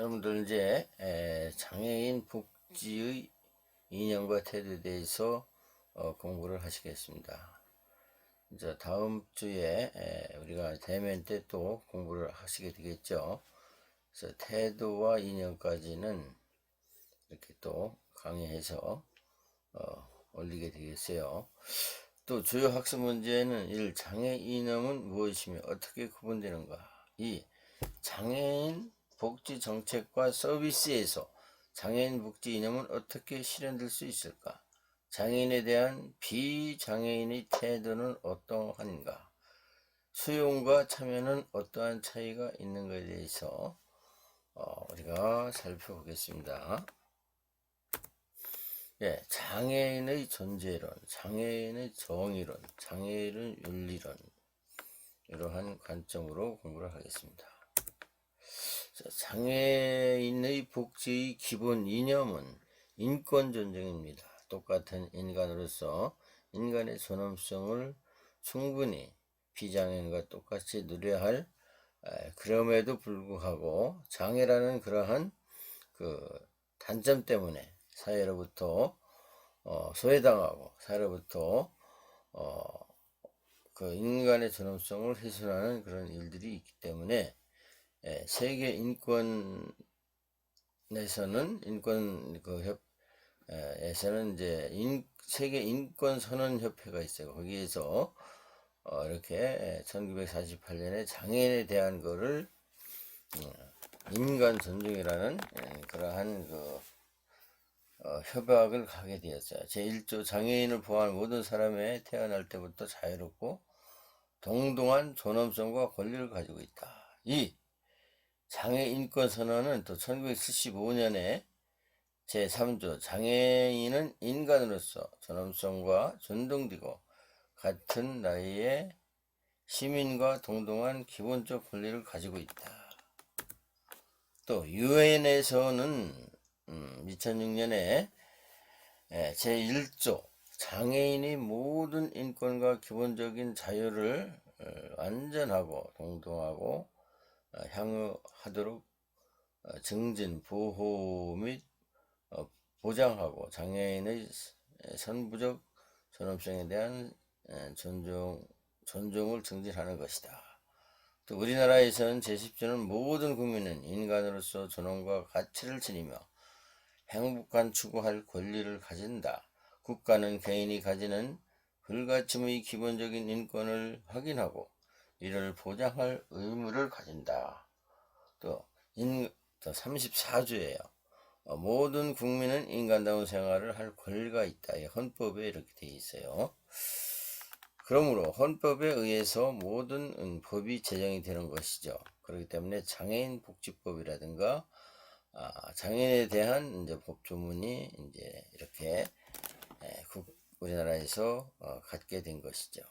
여러분들 이제 장애인 복지의 이념과 태도에 대해서 공부를 하시겠습니다. 이제 다음 주에 우리가 대면 때 또 공부를 하시게 되겠죠. 그래서 태도와 이념까지는 이렇게 또 강의해서 올리게 되겠어요. 또 주요 학습 문제는 1. 장애 이념은 무엇이며 어떻게 구분되는가. 2. 장애인 복지 정책과 서비스에서 장애인 복지 이념은 어떻게 실현될 수 있을까? 장애인에 대한 비장애인의 태도는 어떠한가? 수용과 참여는 어떠한 차이가 있는가에 대해서 우리가 살펴보겠습니다. 장애인의 존재론, 장애인의 정의론, 장애인 윤리론, 이러한 관점으로 공부를 하겠습니다. 장애인의 복지의 기본 이념은 인권 존중입니다. 똑같은 인간으로서 인간의 존엄성을 충분히 비장애인과 똑같이 누려야 할, 그럼에도 불구하고 장애라는 그러한 그 단점 때문에 사회로부터 소외당하고 사회로부터 그 인간의 존엄성을 훼손하는 그런 일들이 있기 때문에 세계 인권에서는 에서는 이제 세계 인권 선언 협회가 있어요. 거기에서 이렇게 1948년에 장애인에 대한 거를 인간 존중이라는 그러한 협약을 하게 되었어요. 제1조 장애인을 포함한 모든 사람의 태어날 때부터 자유롭고 동등한 존엄성과 권리를 가지고 있다. 이 장애인권선언은 또 1975년에 제3조 장애인은 인간으로서 존엄성과 존중되고 같은 나이의 시민과 동등한 기본적 권리를 가지고 있다. 또 유엔에서는 2006년에 제1조 장애인이 모든 인권과 기본적인 자유를 안전하고 동등하고 향유하도록 증진, 보호 및 보장하고 장애인의 선부적 존엄성에 대한 존중을 증진하는 것이다. 또 우리나라에서는 제10조는 모든 국민은 인간으로서 존엄과 가치를 지니며 행복한 추구할 권리를 가진다. 국가는 개인이 가지는 불가침의 기본적인 인권을 확인하고 이를 보장할 의무를 가진다. 또 34조예요. 모든 국민은 인간다운 생활을 할 권리가 있다. 헌법에 이렇게 되어 있어요. 그러므로 헌법에 의해서 모든 법이 제정이 되는 것이죠. 그렇기 때문에 장애인 복지법이라든가 장애인에 대한 이제 법 조문이 이제 이렇게 우리나라에서 갖게 된 것이죠.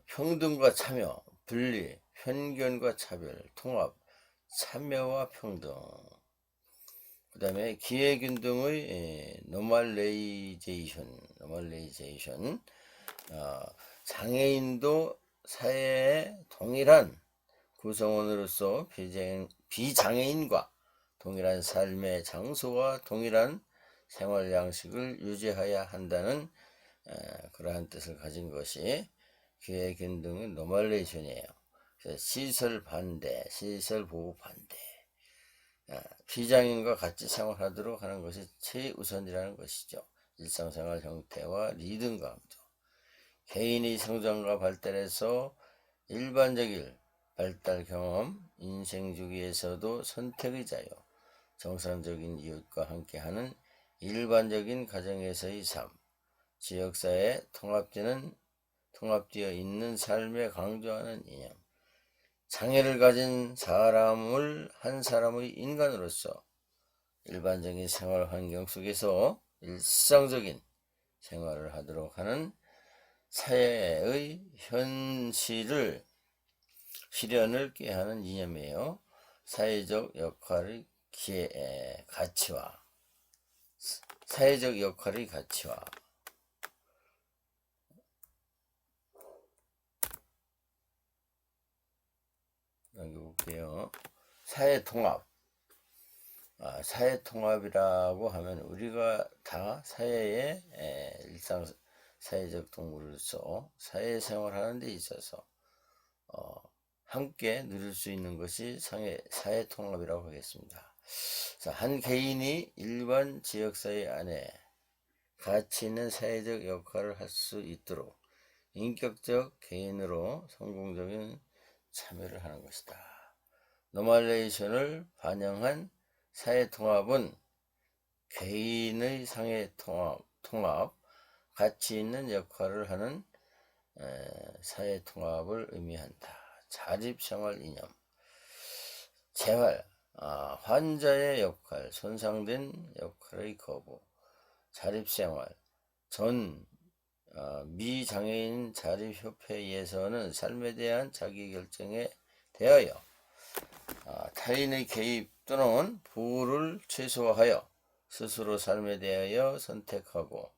평등과 참여, 분리, 편견과 차별, 통합, 참여와 평등. 그 다음에 기회균등의 노멀레이제이션. 장애인도 사회의 동일한 구성원으로서 비장애인과 동일한 삶의 장소와 동일한 생활 양식을 유지해야 한다는 그러한 뜻을 가진 것이 기회균등의 노멀레이션이에요. 시설 반대, 시설 보호 반대. 비장애인과 같이 생활하도록 하는 것이 최우선이라는 것이죠. 일상생활 형태와 리듬 강도. 개인의 성장과 발달에서 일반적인 발달 경험, 인생 주기에서도 선택의 자유, 정상적인 이웃과 함께하는 일반적인 가정에서의 삶, 지역사회 통합되어 있는 삶에 강조하는 이념, 장애를 가진 사람을 한 사람의 인간으로서 일반적인 생활 환경 속에서 일상적인 생활을 하도록 하는 사회의 현실을 실현을 꾀하는 이념이에요. 사회적 역할의 가치와 넘겨볼게요. 사회통합. 사회통합이라고 하면 우리가 다 사회의 일상 사회적 동물로서 사회생활하는 데 있어서 함께 누릴 수 있는 것이 사회통합이라고 하겠습니다. 자, 한 개인이 일반 지역사회 안에 가치 있는 사회적 역할을 할 수 있도록 인격적 개인으로 성공적인 참여를 하는 것이다. 노멀레이션을 반영한 사회통합은 개인의 상해통합, 가치 있는 역할을 하는 사회통합을 의미한다. 자립생활 이념, 재활, 환자의 역할, 손상된 역할의 거부, 자립생활, 미장애인 자립협회에서는 삶에 대한 자기결정에 대하여 타인의 개입 또는 보호를 최소화하여 스스로 삶에 대하여 선택하고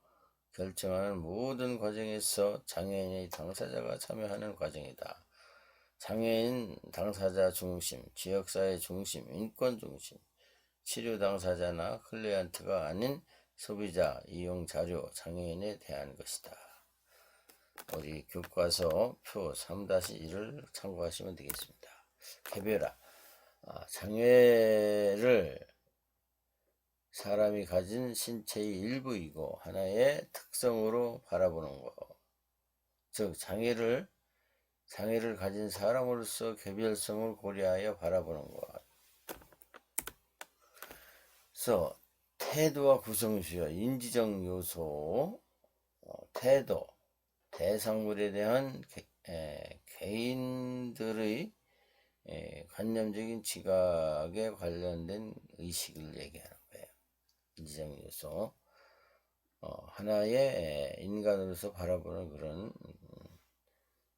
결정하는 모든 과정에서 장애인의 당사자가 참여하는 과정이다. 장애인 당사자 중심, 지역사회 중심, 인권 중심, 치료 당사자나 클리언트가 아닌 소비자, 이용 자료, 장애인에 대한 것이다. 우리 교과서 표 3-1을 참고하시면 되겠습니다. 개별화. 장애를 사람이 가진 신체의 일부이고 하나의 특성으로 바라보는 것. 즉 장애를 가진 사람으로서 개별성을 고려하여 바라보는 것. 그래서 태도와 구성수여, 인지적 요소, 태도, 대상물에 대한 개인들의 관념적인 지각에 관련된 의식을 얘기하는 거예요. 인지적 요소, 하나의 인간으로서 바라보는 그런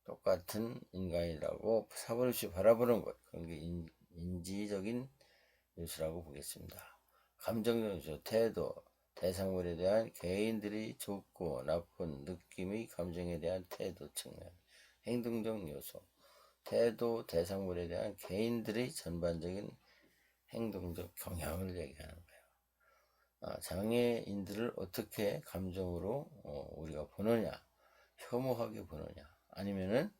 똑같은 인간이라고 사버릇이 바라보는 것, 그런 게 인지적인 요소라고 보겠습니다. 감정적 요소, 태도, 대상물에 대한 개인들이 좋고 나쁜 느낌의 감정에 대한 태도 측면, 행동적 요소, 태도, 대상물에 대한 개인들의 전반적인 행동적 경향을 얘기하는 거예요. 장애인들을 어떻게 감정으로 우리가 보느냐, 혐오하게 보느냐, 아니면은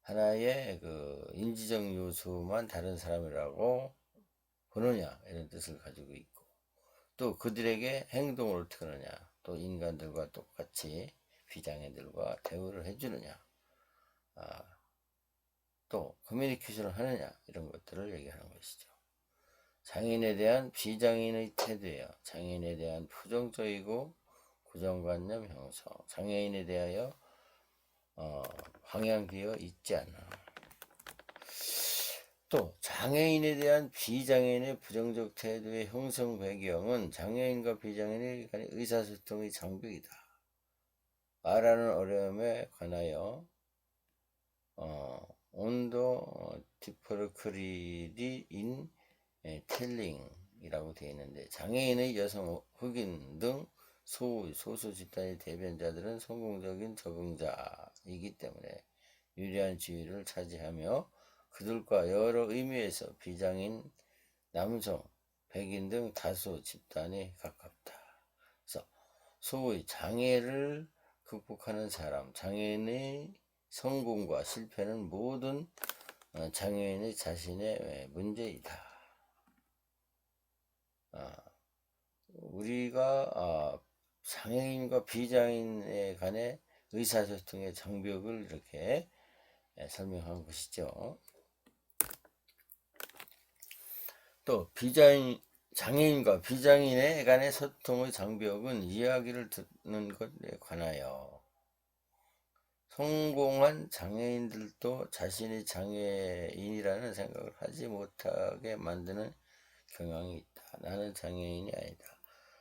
하나의 그 인지적 요소만 다른 사람이라고 보느냐, 이런 뜻을 가지고 있고, 또 그들에게 행동을 어떻게 하느냐, 또 인간들과 똑같이 비장애들과 대우를 해주느냐, 또 커뮤니케이션을 하느냐, 이런 것들을 얘기하는 것이죠. 장애인에 대한 비장애인의 태도예요. 장애인에 대한 부정적이고 고정관념 형성, 장애인에 대하여 방향되어 있지 않아. 또 장애인에 대한 비장애인의 부정적 태도의 형성 배경은 장애인과 비장애인의 간의 의사소통의 장벽이다. 말하는 어려움에 관하여 온도 디퍼크리디 인 텔링이라고 되어 있는데, 장애인의 여성, 흑인 등 소수 집단의 대변자들은 성공적인 적응자이기 때문에 유리한 지위를 차지하며 그들과 여러 의미에서 비장애인, 남성, 백인 등 다수 집단에 가깝다. 그래서 소위 장애를 극복하는 사람, 장애인의 성공과 실패는 모든 장애인의 자신의 문제이다. 우리가 장애인과 비장애인에 관해 의사소통의 장벽을 이렇게 설명한 것이죠. 또 장애인과 비장애인에 관해 소통의 장벽은 이야기를 듣는 것에 관하여 성공한 장애인들도 자신이 장애인이라는 생각을 하지 못하게 만드는 경향이 있다. 나는 장애인이 아니다.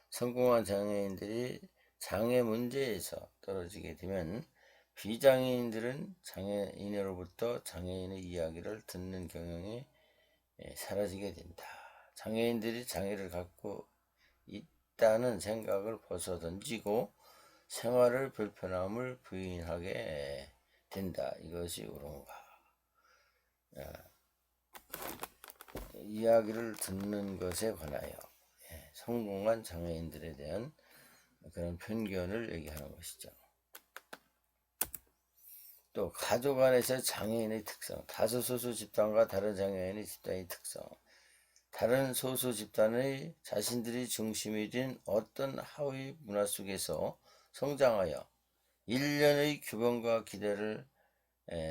성공한 장애인들이 장애 문제에서 떨어지게 되면 비장애인들은 장애인으로부터 장애인의 이야기를 듣는 경향이 사라지게 된다. 장애인들이 장애를 갖고 있다는 생각을 벗어던지고 생활의 불편함을 부인하게 된다. 이것이 옳은가. 이야기를 듣는 것에 관하여 성공한 장애인들에 대한 그런 편견을 얘기하는 것이죠. 또 가족 안에서 장애인의 특성, 다소 소수 집단과 다른 장애인의 집단의 특성, 다른 소수 집단의 자신들이 중심이 된 어떤 하위 문화 속에서 성장하여 일련의 규범과 기대를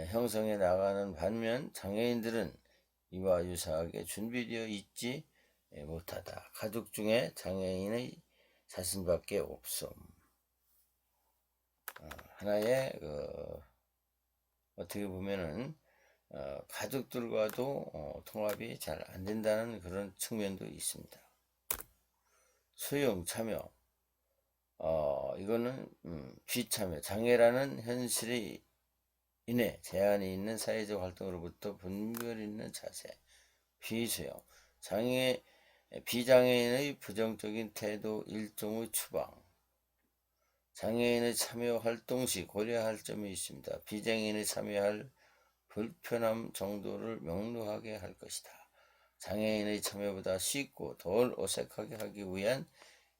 형성해 나가는 반면 장애인들은 이와 유사하게 준비되어 있지 못하다. 가족 중에 장애인의 자신밖에 없음. 하나의 어떻게 보면은 가족들과도 통합이 잘 안 된다는 그런 측면도 있습니다. 수용, 참여. 이거는 비참여, 장애라는 현실이 인해 제한이 있는 사회적 활동으로부터 분별 있는 자세. 비수용, 비장애인의 부정적인 태도, 일종의 추방. 장애인의 참여 활동 시 고려할 점이 있습니다. 비장애인의 참여할 불편함 정도를 명료하게 할 것이다. 장애인의 참여보다 쉽고 덜 어색하게 하기 위한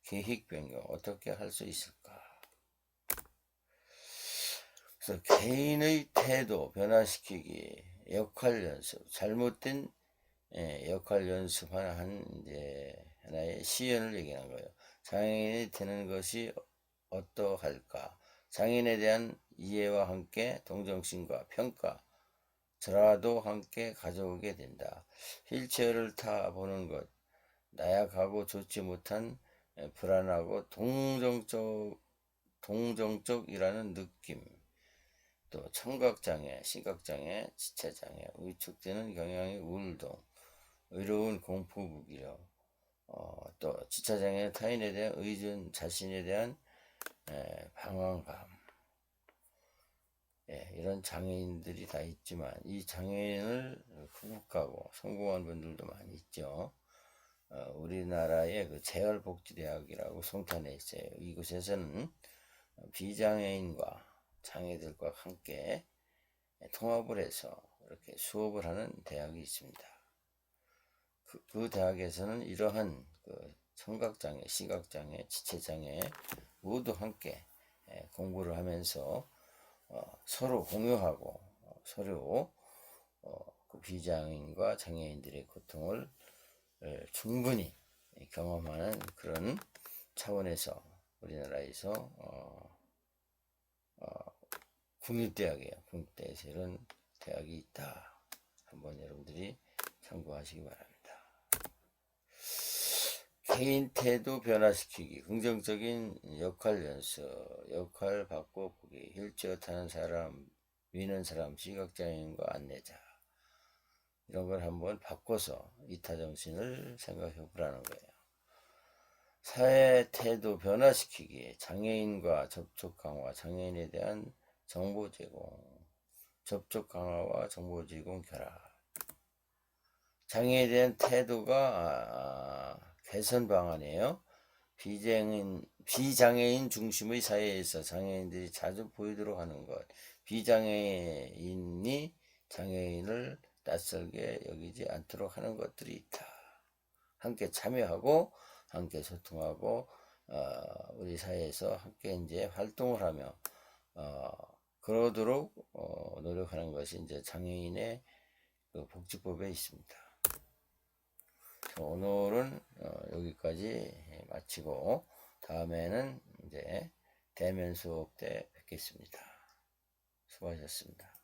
계획 변경 어떻게 할 수 있을까? 그래서 개인의 태도 변화시키기, 역할 연습, 잘못된 역할 연습하는 하나의 시연을 얘기하는 거예요. 장애인이 되는 것이 어떠할까? 장애인에 대한 이해와 함께 동정심과 평가, 저라도 함께 가져오게 된다. 휠체어를 타보는 것, 나약하고 좋지 못한 불안하고 동정적이라는 느낌, 또 청각장애, 시각장애, 지체장애, 위축되는 경향의 우울동, 의로운 공포 무기력, 또 지체장애, 타인에 대한 의존, 자신에 대한 방황감, 이런 장애인들이 다 있지만 이 장애인을 극복하고 성공한 분들도 많이 있죠. 우리나라의 그 재활복지대학이라고 송탄에 있어요. 이곳에서는 비장애인과 장애들과 함께 통합을 해서 이렇게 수업을 하는 대학이 있습니다. 그 대학에서는 이러한 그 청각장애, 시각장애, 지체장애 모두 함께 공부를 하면서 서로 공유하고 서로 그 비장애인과 장애인들의 고통을 충분히 경험하는 그런 차원에서 우리나라에서 국립대학이에요. 국립대에서 이런 대학이 있다. 한번 여러분들이 참고하시기 바랍니다. 개인 태도 변화시키기, 긍정적인 역할 연습, 역할 바꿔보기, 휠체어 타는 사람, 미는 사람, 시각장애인과 안내자, 이런 걸 한번 바꿔서 이타정신을 생각해 보라는 거예요. 사회 태도 변화시키기, 장애인과 접촉 강화, 장애인에 대한 정보 제공, 접촉 강화와 정보 제공 결합. 장애에 대한 태도가 개선 방안이에요. 비장애인 중심의 사회에서 장애인들이 자주 보이도록 하는 것. 비장애인이 장애인을 낯설게 여기지 않도록 하는 것들이 있다. 함께 참여하고 함께 소통하고 우리 사회에서 함께 이제 활동을 하며 그러도록 노력하는 것이 이제 장애인의 그 복지법에 있습니다. 오늘은 여기까지 마치고 다음에는 이제 대면 수업 때 뵙겠습니다. 수고하셨습니다.